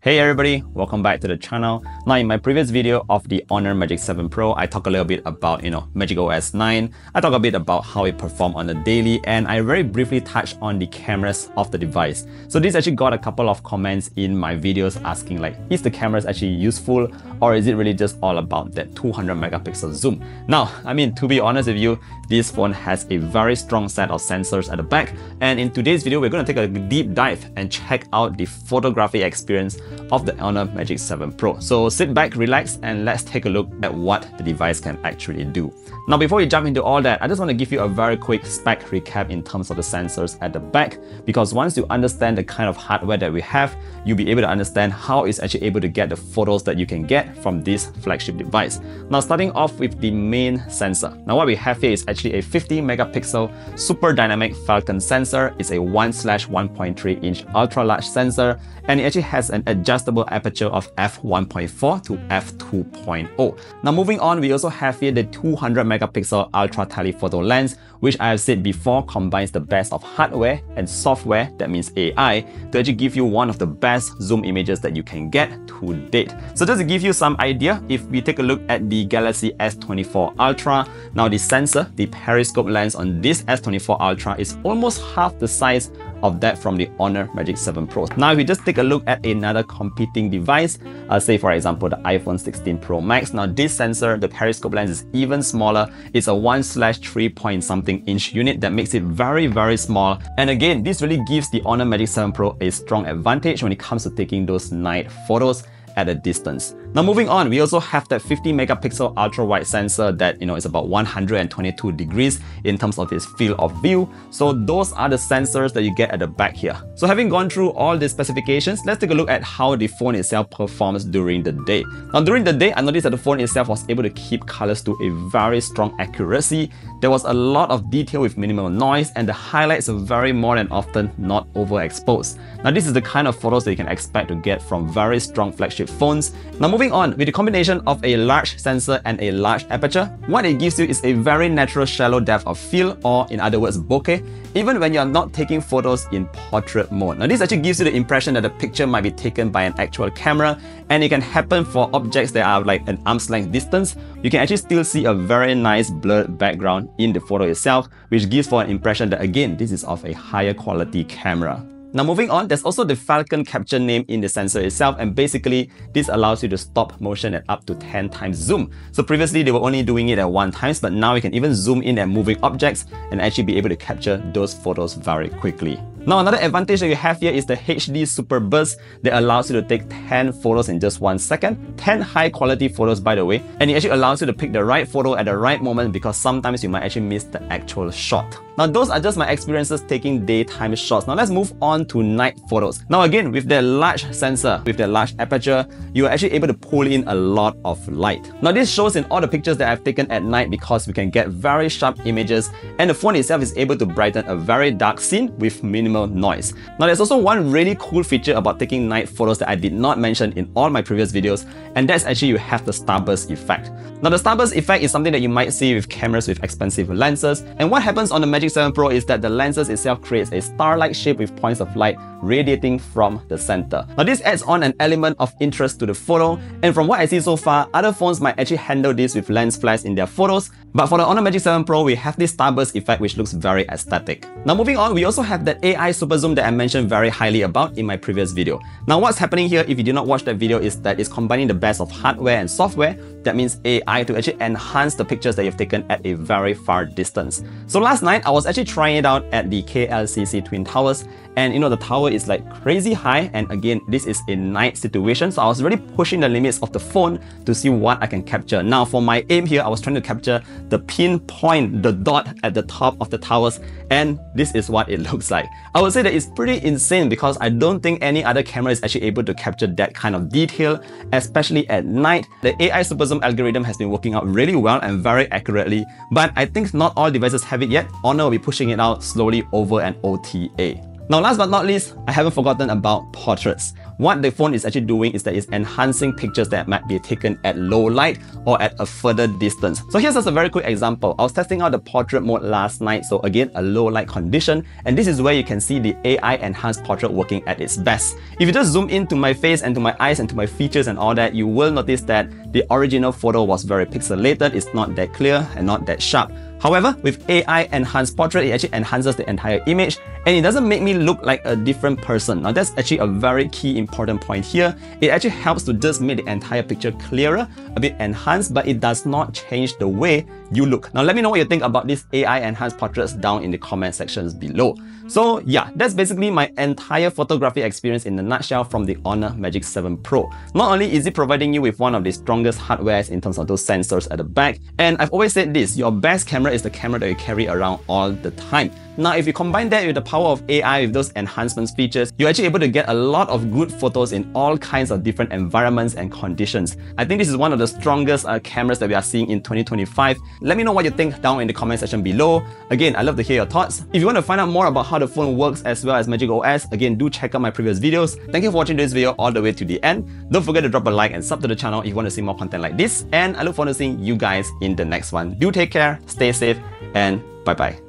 Hey everybody, welcome back to the channel. Now in my previous video of the HONOR Magic7 Pro, I talk a little bit about, Magic OS 9. I talk a bit about how it performed on the daily, and I very briefly touched on the cameras of the device. So this actually got a couple of comments in my videos asking like, is the cameras actually useful, or is it really just all about that 200 megapixel zoom? Now, to be honest with you, this phone has a very strong set of sensors at the back, and in today's video, we're going to take a deep dive and check out the photography experience of the HONOR Magic7 Pro. So sit back, relax, and let's take a look at what the device can actually do. Now, before we jump into all that, I just want to give you a very quick spec recap in terms of the sensors at the back, because once you understand the kind of hardware that we have, you'll be able to understand how it's actually able to get the photos that you can get from this flagship device. Now, starting off with the main sensor. Now, what we have here is actually a 50 megapixel super dynamic Falcon sensor. It's a 1/1.3 inch ultra large sensor, and it actually has an adjustable aperture of f1.4 to f2.0. Now, moving on, we also have here the 200 megapixel ultra telephoto lens, which I have said before combines the best of hardware and software, that means AI, to actually give you one of the best zoom images that you can get to date. So just to give you some idea, if we take a look at the Galaxy S24 Ultra, now the sensor, the periscope lens on this S24 Ultra is almost half the size of that from the HONOR Magic7 Pro. Now, if we just take a look at another competing device, say for example the iPhone 16 Pro Max, now this sensor, the periscope lens is even smaller. It's a 1/3 point something inch unit that makes it very, very small. And again, this really gives the HONOR Magic7 Pro a strong advantage when it comes to taking those night photos at a distance. Now, moving on, we also have that 50 megapixel ultra wide sensor that is about 122 degrees in terms of its field of view. So those are the sensors that you get at the back here. So having gone through all these specifications, let's take a look at how the phone itself performs during the day. Now, during the day, I noticed that the phone itself was able to keep colors to a very strong accuracy. There was a lot of detail with minimal noise, and the highlights are very more than often not overexposed. Now, this is the kind of photos that you can expect to get from very strong flagship phones. Now, moving on, with the combination of a large sensor and a large aperture, what it gives you is a very natural shallow depth of field, or in other words, bokeh, even when you're not taking photos in portrait mode. Now, this actually gives you the impression that the picture might be taken by an actual camera, and it can happen for objects that are like an arm's length distance. You can actually still see a very nice blurred background in the photo itself, which gives for an impression that again, this is of a higher quality camera. Now, moving on, there's also the Falcon capture name in the sensor itself, and basically this allows you to stop motion at up to 10 times zoom. So previously they were only doing it at 1 time, but now you can even zoom in at moving objects and actually be able to capture those photos very quickly. Now, another advantage that you have here is the HD Super Burst that allows you to take 10 photos in just 1 second. 10 high quality photos, by the way, and it actually allows you to pick the right photo at the right moment, because sometimes you might actually miss the actual shot. Now, those are just my experiences taking daytime shots. Now, let's move on to night photos. Now, again, with the large sensor, with the large aperture, you are actually able to pull in a lot of light. Now, this shows in all the pictures that I've taken at night, because we can get very sharp images, and the phone itself is able to brighten a very dark scene with minimal noise. Now, there's also one really cool feature about taking night photos that I did not mention in all my previous videos, and that's actually you have the starburst effect. Now, the starburst effect is something that you might see with cameras with expensive lenses, and what happens on the Magic7 Pro is that the lenses itself creates a star-like shape with points of light radiating from the center. Now, this adds on an element of interest to the photo, and from what I see so far, other phones might actually handle this with lens flares in their photos, but for the HONOR Magic7 Pro, we have this starburst effect which looks very aesthetic. Now, moving on, we also have that AI super zoom that I mentioned very highly about in my previous video. Now, what's happening here, if you did not watch that video, is that it's combining the best of hardware and software, that means AI, to actually enhance the pictures that you've taken at a very far distance. So last night, I was actually trying it out at the KLCC Twin Towers, and the tower is like crazy high, and again, this is a night situation, so I was really pushing the limits of the phone to see what I can capture. Now, for my aim here, I was trying to capture the pinpoint, the dot at the top of the towers, and this is what it looks like. I would say that it's pretty insane, because I don't think any other camera is actually able to capture that kind of detail, especially at night. The AI super zoom algorithm has been working out really well and very accurately, but I think not all devices have it yet. HONOR will be pushing it out slowly over an OTA. Now last but not least, I haven't forgotten about portraits. What the phone is actually doing is that it's enhancing pictures that might be taken at low light or at a further distance. So here's just a very quick example. I was testing out the portrait mode last night, so again, a low light condition, and this is where you can see the AI enhanced portrait working at its best. If you just zoom into my face and to my eyes and to my features and all that, you will notice that the original photo was very pixelated, it's not that clear and not that sharp. However, with AI enhanced portrait, it actually enhances the entire image and it doesn't make me look like a different person. Now that's actually a very key important point here. It actually helps to just make the entire picture clearer, a bit enhanced, but it does not change the way you look. Now let me know what you think about these AI enhanced portraits down in the comment sections below. So yeah, that's basically my entire photography experience in a nutshell from the HONOR Magic 7 Pro. Not only is it providing you with one of the strongest hardwares in terms of those sensors at the back, and I've always said this, your best camera is the camera that you carry around all the time. Now, if you combine that with the power of AI with those enhancements features, you're actually able to get a lot of good photos in all kinds of different environments and conditions. I think this is one of the strongest cameras that we are seeing in 2025. Let me know what you think down in the comment section below. Again, I'd love to hear your thoughts. If you want to find out more about how the phone works as well as Magic OS, again, do check out my previous videos. Thank you for watching this video all the way to the end. Don't forget to drop a like and sub to the channel if you want to see more content like this. And I look forward to seeing you guys in the next one. Do take care, stay safe, and bye-bye.